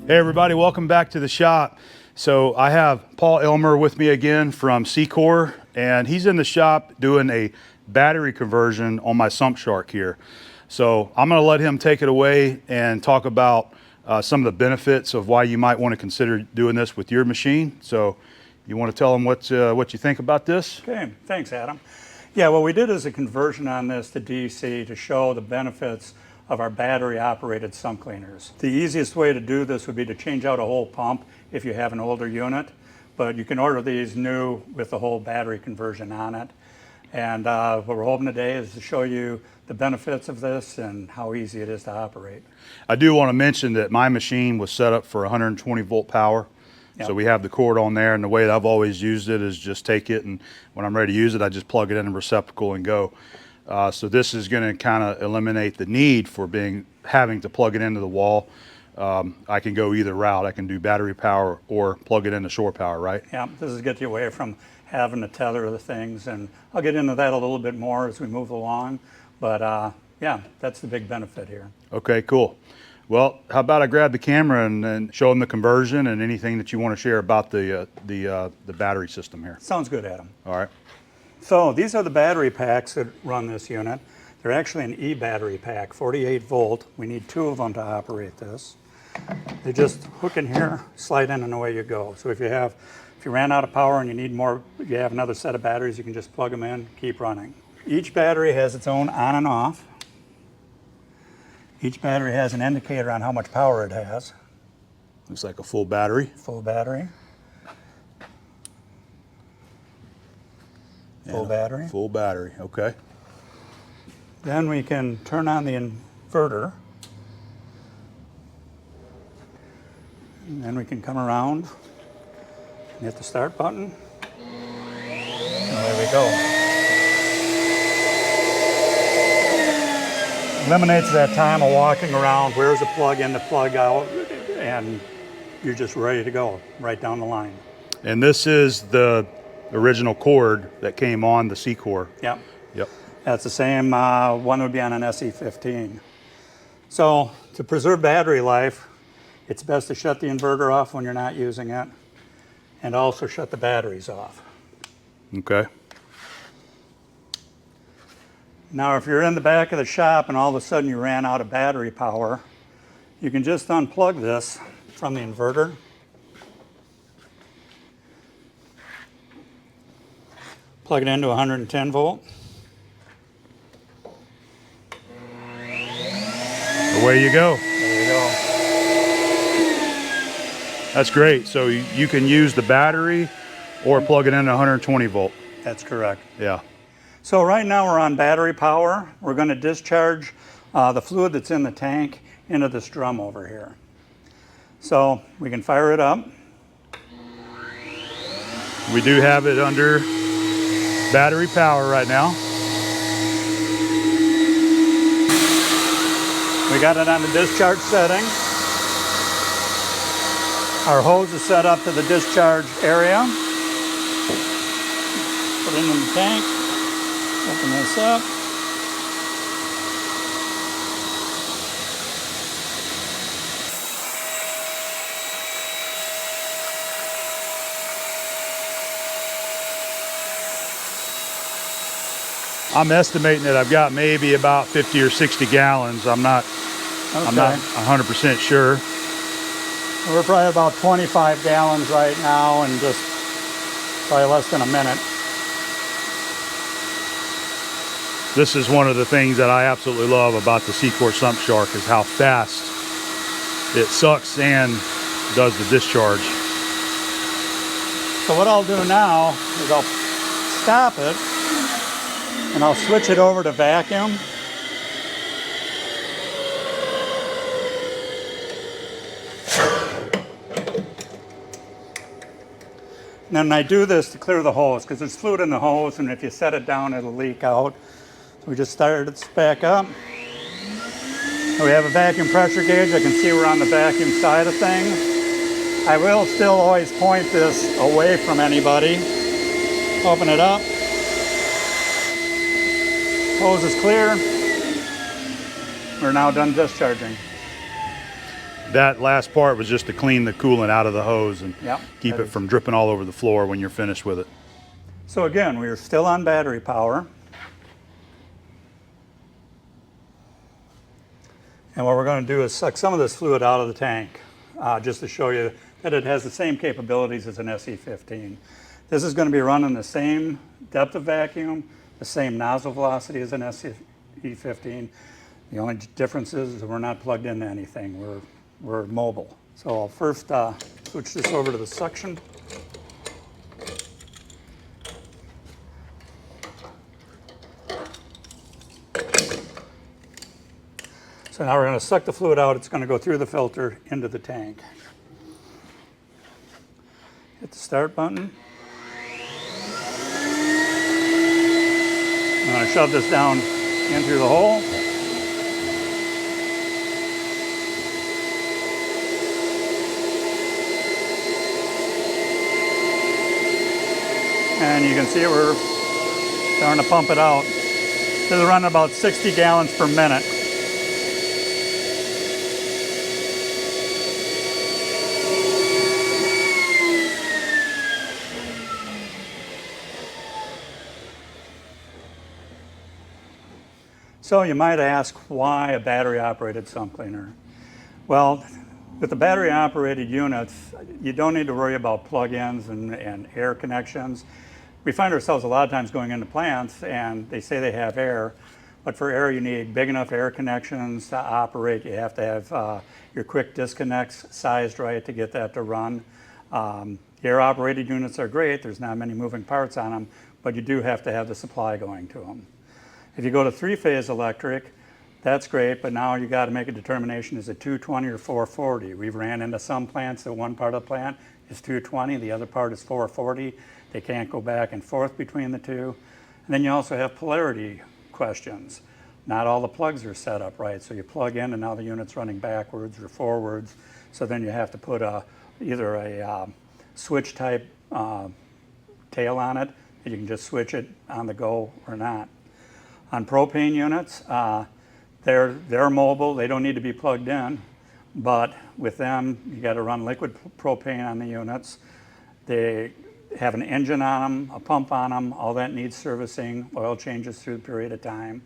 Hey everybody, welcome back to the shop. So I have Paul Elmer with me again from CECOR, and he's in the shop doing a battery conversion on my Sump Shark here. So I'm going to let him take it away and talk about some of the benefits of why you might want to consider doing this with your machine. So you want to tell them what you think about this? Okay, thanks Adam. Yeah, what we did is a conversion on this to DC to show the benefits of our battery operated sump cleaners. The easiest way to do this would be to change out a whole pump if you have an older unit, but you can order these new with the whole battery conversion on it. And what we're hoping today is to show you the benefits of this and how easy it is to operate. I do want to mention that my machine was set up for 120 volt power. Yep. So we have the cord on there, and the way that I've always used it is just take it, and when I'm ready to use it, I just plug it in a receptacle and go. So this is going to kind of eliminate the need for having to plug it into the wall. I can go either route. I can do battery power or plug it into shore power, right? Yeah, this is get you away from having to tether the things, and I'll get into that a little bit more as we move along. But yeah, that's the big benefit here. Okay, cool. Well, how about I grab the camera and show them the conversion and anything that you want to share about the battery system here. Sounds good, Adam. All right. So these are the battery packs that run this unit. They're actually an E-battery pack, 48 volt. We need 2 of them to operate this. They just hook in here, slide in, and away you go. So if you ran out of power and you need more, you have another set of batteries, you can just plug them in, keep running. Each battery has its own on and off. Each battery has an indicator on how much power it has. Looks like a full battery. Full battery. Full battery. Full battery, okay. Then we can turn on the inverter. And then we can come around and hit the start button. And there we go. Eliminates that time of walking around, where's the plug in, the plug out, and you're just ready to go right down the line. And this is the original cord that came on the CECOR. Yep. Yep. That's the same one would be on an SE15. So to preserve battery life, it's best to shut the inverter off when you're not using it, and also shut the batteries off. Okay. Now if you're in the back of the shop and all of a sudden you ran out of battery power, you can just unplug this from the inverter. Plug it into 110 volt. Away you go. There you go. That's great. So you can use the battery or plug it into 120 volt. That's correct. Yeah. So right now we're on battery power. We're going to discharge the fluid that's in the tank into this drum over here. So we can fire it up. We do have it under battery power right now. We got it on the discharge setting. Our hose is set up to the discharge area. Put it in the tank. Open this up. I'm estimating that I've got maybe about 50 or 60 gallons. I'm not 100% sure. We're probably about 25 gallons right now, and just probably less than a minute. This is one of the things that I absolutely love about the CECOR Sump Shark is how fast it sucks and does the discharge. So what I'll do now is I'll stop it and I'll switch it over to vacuum. And then I do this to clear the hose because there's fluid in the hose, and if you set it down it'll leak out. So we just started it back up. And we have a vacuum pressure gauge. I can see we're on the vacuum side of things. I will still always point this away from anybody. Open it up. Hose is clear. We're now done discharging. That last part was just to clean the coolant out of the hose and Yep, keep that it is- from dripping all over the floor when you're finished with it. So again, we are still on battery power. And what we're going to do is suck some of this fluid out of the tank, just to show you that it has the same capabilities as an SE15. This is going to be running the same depth of vacuum, the same nozzle velocity as an SE15. The only difference is we're not plugged into anything. We're mobile. So I'll first switch this over to the suction. So now we're going to suck the fluid out. It's going to go through the filter into the tank. Hit the start button. I'm going to shove this down in through the hole. And you can see we're starting to pump it out. This is running about 60 gallons per minute. So you might ask, why a battery-operated sump cleaner? Well, with the battery-operated units, you don't need to worry about plug-ins and air connections. We find ourselves a lot of times going into plants and they say they have air, but for air you need big enough air connections to operate. You have to have your quick disconnects sized right to get that to run. Air-operated units are great. There's not many moving parts on them, but you do have to have the supply going to them. If you go to three-phase electric, that's great, but now you got to make a determination, is it 220 or 440? We've ran into some plants that one part of the plant is 220, the other part is 440. They can't go back and forth between the two. And then you also have polarity questions. Not all the plugs are set up right, so you plug in and now the unit's running backwards or forwards, so then you have to put either a switch type tail on it, that you can just switch it on the go or not. On propane units, they're mobile, they don't need to be plugged in, but with them, you got to run liquid propane on the units. They have an engine on them, a pump on them, all that needs servicing, oil changes through the period of time.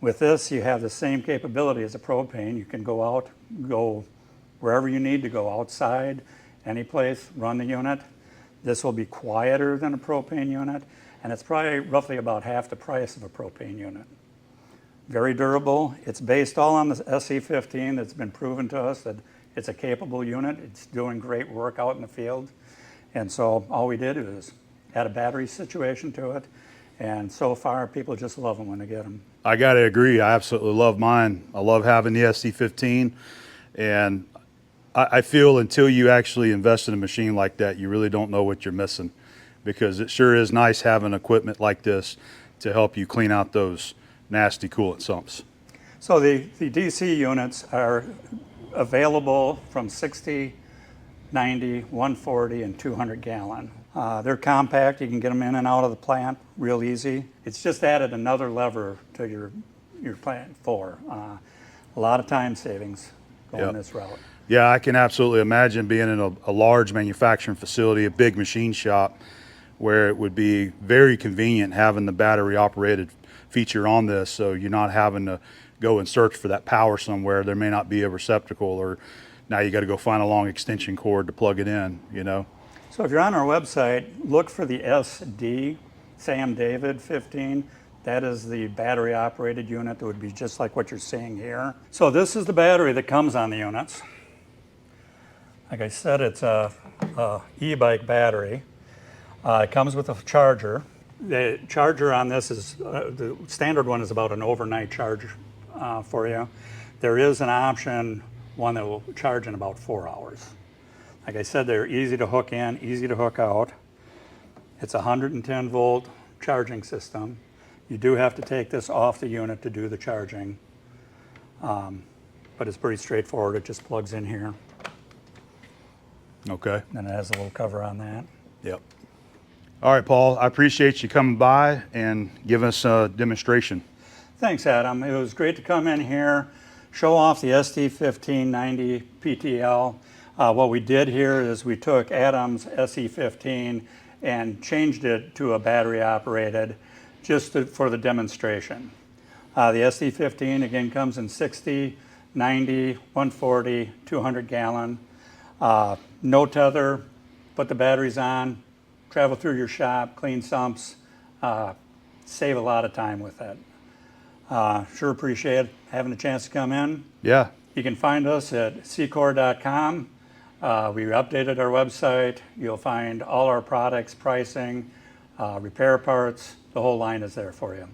With this, you have the same capability as a propane. You can go wherever you need to go, outside, any place, run the unit. This will be quieter than a propane unit, and it's probably roughly about half the price of a propane unit. Very durable. It's based all on the SE15. That's been proven to us that it's a capable unit. It's doing great work out in the field. And so all we did was add a battery situation to it. And so far, people just love them when they get them. I got to agree. I absolutely love mine. I love having the SC15. And I feel until you actually invest in a machine like that, you really don't know what you're missing, because it sure is nice having equipment like this to help you clean out those nasty coolant sumps. So the DC units are available from 60, 90, 140, and 200 gallon. They're compact. You can get them in and out of the plant real easy. It's just added another lever to your plant floor. A lot of time savings going this route. Yeah, I can absolutely imagine being in a large manufacturing facility, a big machine shop, where it would be very convenient having the battery operated feature on this, so you're not having to go and search for that power somewhere. There may not be a receptacle, or now you got to go find a long extension cord to plug it in, you know. So if you're on our website, look for the SD Sam David 15. That is the battery operated unit that would be just like what you're seeing here. So this is the battery that comes on the units. Like I said, it's a e-bike battery. It comes with a charger. The charger on this is, the standard one is about an overnight charge for you. There is an option, one that will charge in about 4 hours. Like I said, they're easy to hook in, easy to hook out. It's a 110 volt charging system. You do have to take this off the unit to do the charging, but it's pretty straightforward. It just plugs in here. Okay. And it has a little cover on that. Yep. All right, Paul, I appreciate you coming by and giving us a demonstration. Thanks, Adam. It was great to come in here, show off the SD1590 PTL. What we did here is we took Adam's SE15 and changed it to a battery operated for the demonstration. The SD15 again comes in 60, 90, 140, 200 gallon. No tether, put the batteries on, travel through your shop, clean sumps, save a lot of time with that. Sure appreciate having the chance to come in. Yeah. You can find us at CECOR.com. We updated our website. You'll find all our products, pricing, repair parts. The whole line is there for you.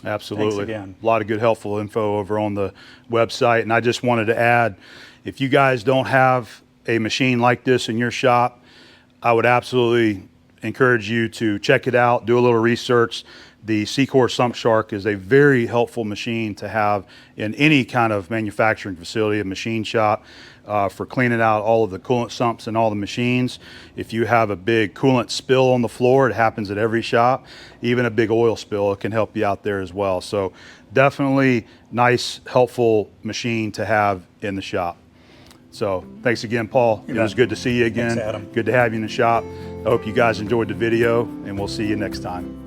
Absolutely. Thanks again. A lot of good helpful info over on the website. And I just wanted to add, if you guys don't have a machine like this in your shop, I would absolutely encourage you to check it out, do a little research. The CECOR Sump Shark is a very helpful machine to have in any kind of manufacturing facility, a machine shop, for cleaning out all of the coolant sumps and all the machines. If you have a big coolant spill on the floor, it happens at every shop, even a big oil spill, it can help you out there as well. So definitely nice, helpful machine to have in the shop. So thanks again, Paul. It was good to see you again. Thanks, Adam. Good to have you in the shop. I hope you guys enjoyed the video, and we'll see you next time.